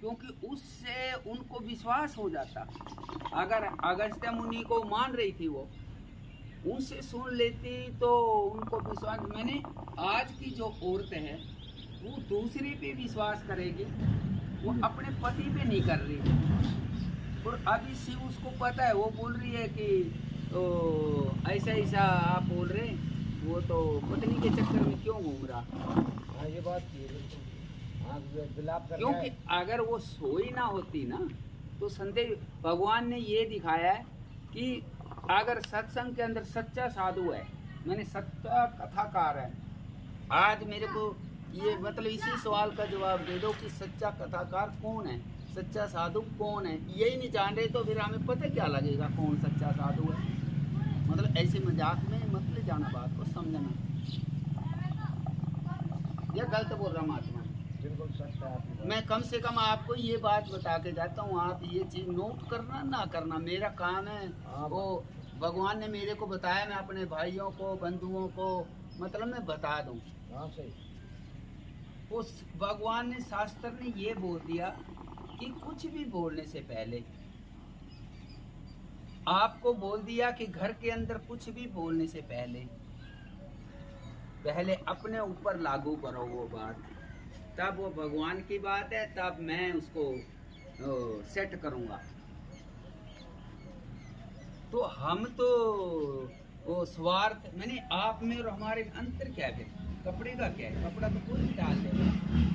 क्योंकि उससे उनको विश्वास हो जाता। अगर अगस्त्य मुनि को मान रही थी वो, उनसे सुन लेती तो उनको विश्वास। मैंने आज की जो औरतें हैं वो दूसरे पे विश्वास करेगी, वो अपने पति पे नहीं कर रही। और अभी शिव उसको पता है, वो बोल रही है कि तो ऐसा ऐसा आप बोल रहे, वो तो पत्नी के चक्कर में क्यों घूम रहा। हाँ ये बात की बिल्कुल। हाँ बिलाप कर क्योंकि अगर वो सोई ना होती ना तो संदेह। भगवान ने ये दिखाया है कि अगर सत्संग के अंदर सच्चा साधु है, मैंने सच्चा कथाकार है। आज मेरे को ये मतलब इसी सवाल का जवाब दे दो कि सच्चा कथाकार कौन है, सच्चा साधु कौन है। यही नहीं जान रहे तो फिर हमें पता क्या लगेगा कौन सच्चा साधु है। मतलब ऐसे मजाक में मत ले जाना, बात को समझना। ये गलत बोल रहा महात्मा, बिल्कुल सच है आपकी बात। मैं कम से कम आपको ये बात बता के जाता हूँ, आप ये चीज नोट करना ना करना मेरा काम है। वो भगवान ने मेरे को बताया, मैं अपने भाइयों को बंधुओं को मतलब मैं बता दूं। हाँ सही। उस भगवान ने शास्त्र ने ये बोल दिया कि कुछ भी बोलने से पहले आपको बोल दिया कि घर के अंदर कुछ भी बोलने से पहले अपने ऊपर लागू करो वो बात, तब वो भगवान की बात है, तब मैं उसको सेट करूंगा। तो हम तो वो स्वार्थ मैंने आप में और हमारे में अंतर क्या है? कपड़े का क्या है? कपड़ा तो कोई भी डाल लेगा,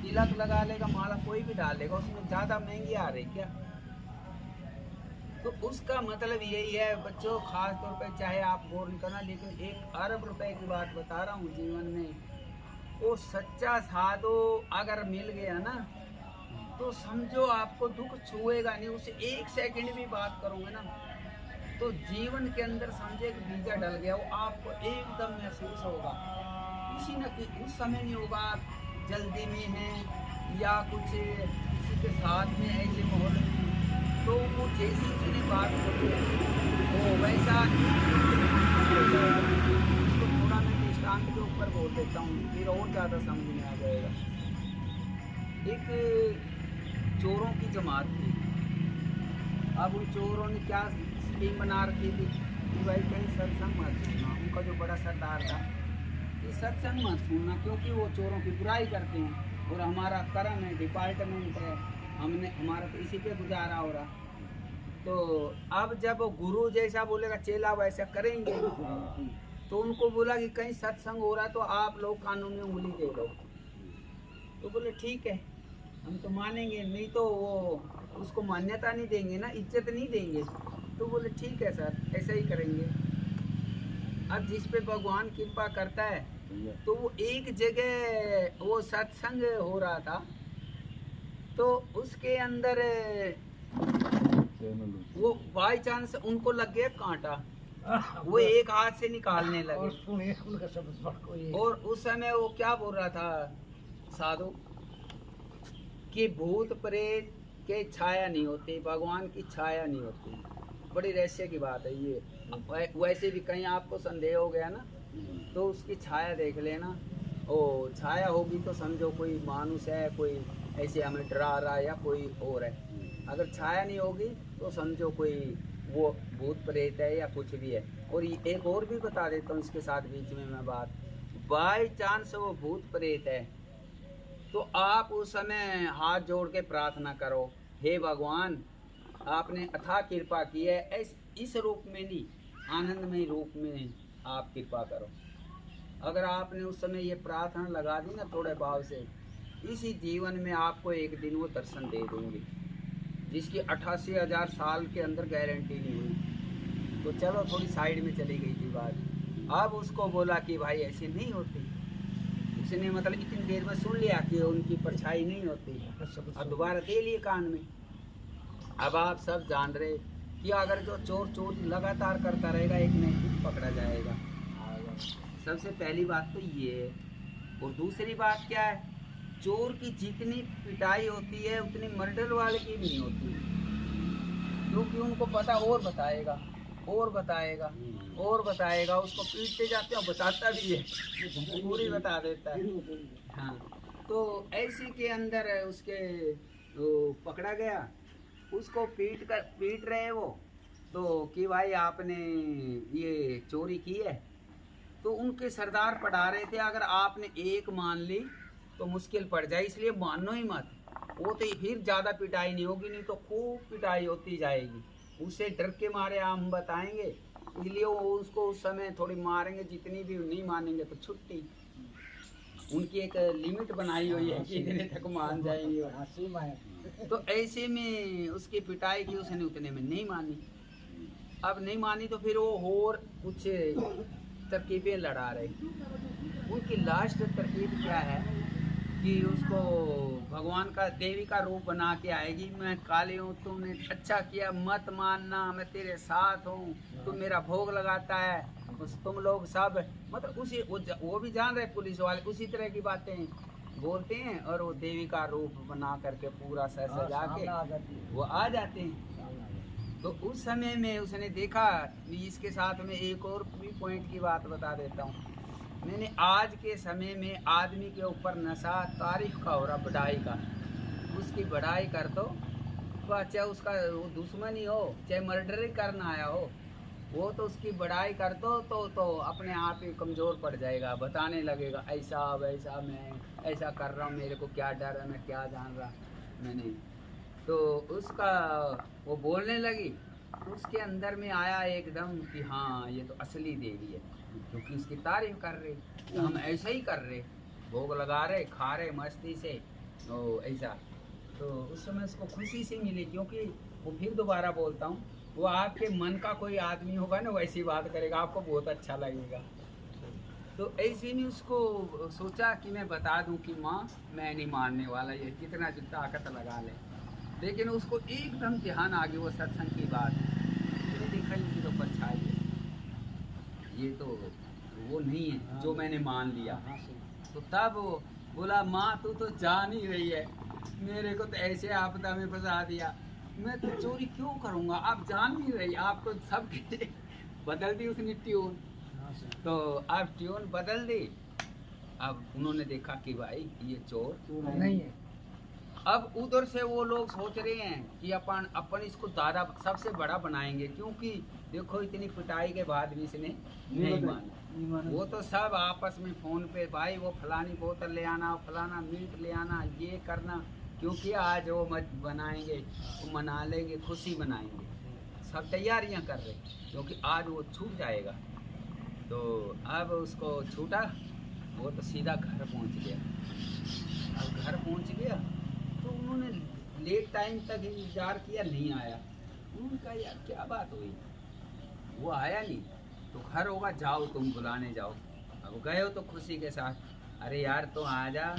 तिलक लगा लेगा, माला कोई भी डाल लेगा, उसमें ज्यादा महंगी आ रही क्या? तो उसका मतलब यही है बच्चों, खास तौर पे चाहे आप गौर नहीं करना, लेकिन 1 अरब रुपए की बात बता रहा हूँ जीवन में। वो सच्चा साधु अगर मिल गया ना तो समझो आपको दुख छुएगा नहीं। उससे 1 सेकंड भी बात करोगे ना तो जीवन के अंदर समझे कि बीजा डल गया, वो आपको एकदम महसूस होगा। किसी न किसी उस समय नहीं होगा, आप जल्दी में हैं या कुछ किसी के साथ में ऐसे माहौल में, तो वो जैसी उसने बात करी वो वैसा। इसको थोड़ा मैं दृष्टांत के ऊपर बोल देता हूँ, फिर और ज़्यादा समझ में आ जाएगा। एक चोरों की जमात थी। अब उन चोरों ने क्या स्कीम बना रखी थी कि भाई कहीं सत्संग मत सुनना। उनका जो बड़ा सरदार था कि सत्संग मत सुनना, क्योंकि वो चोरों की बुराई करते हैं और हमारा कर्म है, डिपार्टमेंट है, हमने हमारा तो इसी पे गुजारा हो रहा। तो अब जब गुरु जैसा बोलेगा चेला वैसा करेंगे। तो उनको बोला कि कहीं सत्संग हो रहा है तो आप लोग कानून में उंगली दे दो। तो बोले ठीक है, हम तो मानेंगे, नहीं तो वो उसको मान्यता नहीं देंगे ना, इज्जत नहीं देंगे। तो बोले ठीक है सर, ऐसा ही करेंगे। अब जिस पे भगवान कृपा करता है, तो वो एक जगह वो सत्संग हो रहा था, तो उसके अंदर वो बाई चांस उनको लग गया कांटा, वो एक हाथ से निकालने लगे। और उस समय वो क्या बोल रहा था साधु कि भूत प्रेत के छाया नहीं होती, भगवान की छाया नहीं होती। बड़ी रहस्य की बात है ये। वैसे भी कहीं आपको संदेह हो गया ना तो उसकी छाया देख लेना। ओ छाया होगी तो समझो कोई मानुष है, कोई ऐसे हमें डरा रहा है या कोई और है। अगर छाया नहीं होगी तो समझो कोई वो भूत प्रेत है या कुछ भी है। और एक और भी बता देता हूँ इसके साथ बीच में मैं बात, बाई चांस वो भूत प्रेत है तो आप उस समय हाथ जोड़ के प्रार्थना करो, हे भगवान आपने अथाह कृपा की है, इस रूप में नहीं, आनंदमय रूप में आप कृपा करो। अगर आपने उस समय ये प्रार्थना लगा दी ना थोड़े भाव से, इसी जीवन में आपको एक दिन वो दर्शन दे देंगे, जिसकी 88,000 साल के अंदर गारंटी नहीं हुई। तो चलो थोड़ी साइड में चली गई थी बात। अब उसको बोला कि भाई ऐसे नहीं होती, उसने मतलब इतनी देर में सुन लिया कि उनकी परछाई नहीं होती, अब दोबारा दे लिए कान में। अब आप सब जान रहे कि अगर जो चोर चोरी लगातार करता रहेगा एक न एक दिन पकड़ा जाएगा। सबसे पहली बात तो ये है। और दूसरी बात क्या है, चोर की जितनी पिटाई होती है उतनी मर्डर वाले की भी नहीं होती, क्योंकि उनको पता और बताएगा और बताएगा और बताएगा, उसको पीटते जाते हैं, बताता भी है, पूरी बता देता है। हाँ, तो ऐसे के अंदर उसके तो पकड़ा गया, उसको पीट रहे वो, तो कि भाई आपने ये चोरी की है। तो उनके सरदार पढ़ा रहे थे अगर आपने एक मान ली तो मुश्किल पड़ जाए, इसलिए मानो ही मत। वो तो फिर ज़्यादा पिटाई नहीं होगी, नहीं तो खूब पिटाई होती जाएगी। उससे डर के मारे हम बताएंगे, इसलिए वो उसको उस समय थोड़ी मारेंगे, जितनी भी नहीं मानेंगे तो छुट्टी। उनकी एक लिमिट बनाई हुई है कि इतने तक मान जाएंगे। तो ऐसे में उसकी पिटाई की, उसने उतने में नहीं मानी। अब नहीं मानी तो फिर वो और कुछ तरकीबें लड़ा रहे। उनकी लास्ट तरकीब क्या है कि उसको भगवान का, देवी का रूप बना के आएगी, मैं काली हूँ, तुमने अच्छा किया, मत मानना, मैं तेरे साथ हूँ, तुम मेरा भोग लगाता है, तुम लोग सब, मतलब उसी वो भी जान रहे पुलिस वाले, उसी तरह की बातें बोलते हैं। और वो देवी का रूप बना करके पूरा सजा के वो आ जाते हैं। तो उस समय में उसने देखा, इसके साथ में एक और भी पॉइंट की बात बता देता हूँ। मैंने आज के समय में आदमी के ऊपर नशा तारीफ का हो रहा, बढ़ाई का, उसकी बढ़ाई कर दो तो चाहे उसका वो दुश्मन ही हो, चाहे मर्डर ही करना आया हो, वो तो उसकी बढ़ाई कर दो तो अपने आप ही कमज़ोर पड़ जाएगा, बताने लगेगा ऐसा वैसा, मैं ऐसा कर रहा हूँ, मेरे को क्या डर है, मैं क्या जान रहा मैंने। तो उसका वो बोलने लगी, उसके अंदर में आया एकदम कि हाँ ये तो असली देवी है, क्योंकि उसकी तारीफ कर रहे, तो हम ऐसा ही कर रहे, भोग लगा रहे, खा रहे मस्ती से, तो ऐसा। तो उस समय उसको खुशी से मिली, क्योंकि वो फिर दोबारा बोलता हूँ, वो आपके मन का कोई आदमी होगा ना, वैसी बात करेगा, आपको बहुत अच्छा लगेगा। तो ऐसे में उसको सोचा कि मैं बता दूं कि माँ मैं नहीं मानने वाला, ये कितना जो ताकत लगा ले। लेकिन उसको एकदम ध्यान आ गया वो सत्संग की बात, मैंने देखा इनकी तो परछाई है, ये तो वो नहीं है जो मैंने मान लिया। तो तब वो बोला, माँ तू तो जान ही रही है, मेरे को तो ऐसे आपदा में फंसा दिया, मैं तो चोरी क्यों करूँगा, आप जान नहीं रही, आप तो सब बदल दी उसने ट्यून। तो अब ट्यून बदल दी। अब उन्होंने देखा कि भाई ये चोर नहीं है। अब उधर से वो लोग सोच रहे हैं कि अपन इसको दादा सबसे बड़ा बनाएंगे, क्योंकि देखो इतनी पिटाई के बाद भी इसने नहीं माना। वो तो सब आपस में फोन पे, भाई वो फलानी बोतल ले आना, फलाना मीट ले आना, ये करना, क्योंकि आज वो मत बनाएंगे, वो मना लेंगे, खुशी मनाएंगे, सब तैयारियां कर रहे, क्योंकि आज वो छूट जाएगा। तो अब उसको छूटा, वो तो सीधा घर पहुंच गया। अब घर पहुंच गया तो उन्होंने लेट टाइम तक इंतजार किया, नहीं आया। उनका यार क्या बात हुई, वो आया नहीं, तो घर होगा, जाओ तुम बुलाने जाओ। अब गए हो तो खुशी के साथ, अरे यार तो आ जा,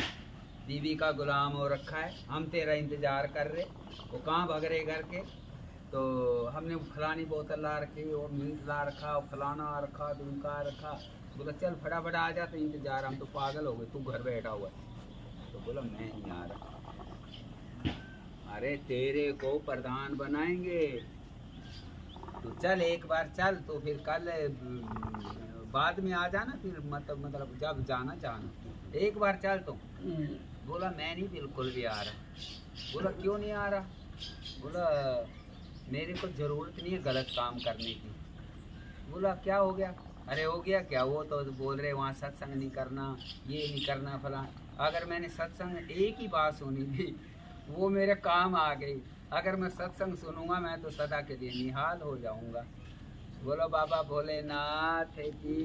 बीवी का गुलाम हो रखा है, हम तेरा इंतजार कर रहे, वो कहाँ भग रहे घर के। तो हमने फलानी बोतल ला रखी, और मीट ला रखा, और फलाना आ रखा, दुमका रखा। बोला चल फटाफट आ जा, तो इंतजार, हम तो पागल हो गए, तू घर बैठा हुआ है। तो बोला मैं नहीं आ रहा। अरे तेरे को प्रधान बनाएंगे, तो चल एक बार चल, तो फिर कल बाद में आ जाना, फिर मतलब जब जाना जाना, एक बार चल तो। बोला मैं नहीं बिल्कुल भी आ रहा। बोला क्यों नहीं आ रहा? बोला मेरे को ज़रूरत नहीं है गलत काम करने की। बोला क्या हो गया? अरे हो गया क्या, वो तो बोल रहे वहाँ सत्संग नहीं करना, ये नहीं करना फलां। अगर मैंने सत्संग एक ही बात सुनी थी, वो मेरे काम आ गई। अगर मैं सत्संग सुनूंगा मैं तो सदा के लिए निहाल हो जाऊंगा। बोलो बाबा भोलेनाथ की।